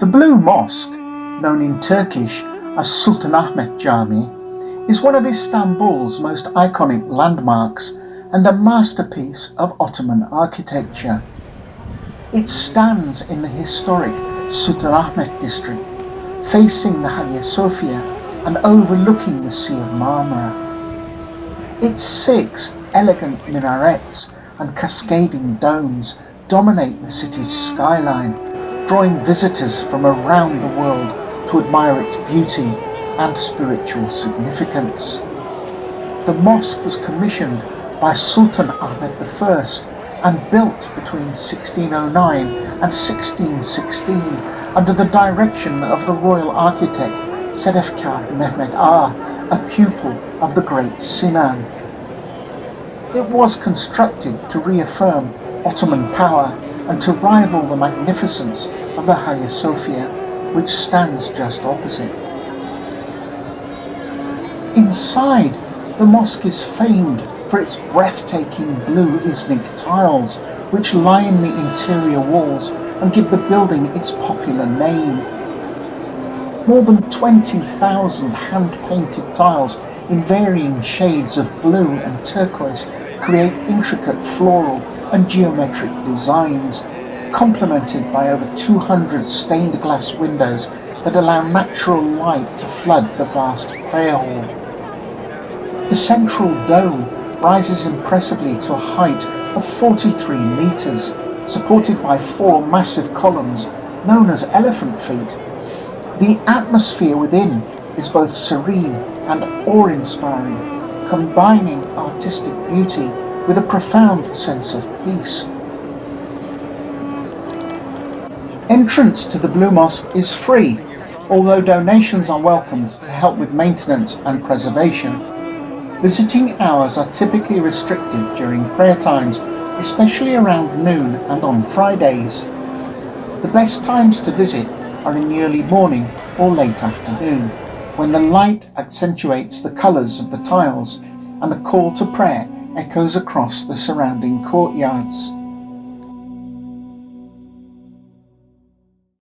The Blue Mosque, known in Turkish as Sultanahmet Camii, is one of Istanbul's most iconic landmarks and a masterpiece of Ottoman architecture. It stands in the historic Sultanahmet district, facing the Hagia Sophia and overlooking the Sea of Marmara. Its 6 elegant minarets and cascading domes dominate the city's skyline, drawing visitors from around the world to admire its beauty and spiritual significance. The mosque was commissioned by Sultanahmet I and built between 1609 and 1616 under the direction of the royal architect Sedefkar Mehmet Ağa, a pupil of the great Sinan. It was constructed to reaffirm Ottoman power and to rival the magnificence of the Hagia Sophia, which stands just opposite. Inside, the mosque is famed for its breathtaking blue İznik tiles, which line the interior walls and give the building its popular name. More than 20,000 hand-painted tiles in varying shades of blue and turquoise create intricate floral and geometric designs, complemented by over 200 stained glass windows that allow natural light to flood the vast prayer hall. The central dome rises impressively to a height of 43 meters, supported by 4 massive columns known as elephant feet. The atmosphere within is both serene and awe-inspiring, combining artistic beauty with a profound sense of peace. Entrance to the Blue Mosque is free, although donations are welcomed to help with maintenance and preservation. Visiting hours are typically restricted during prayer times, especially around noon and on Fridays. The best times to visit are in the early morning or late afternoon, when the light accentuates the colours of the tiles and the call to prayer echoes across the surrounding courtyards.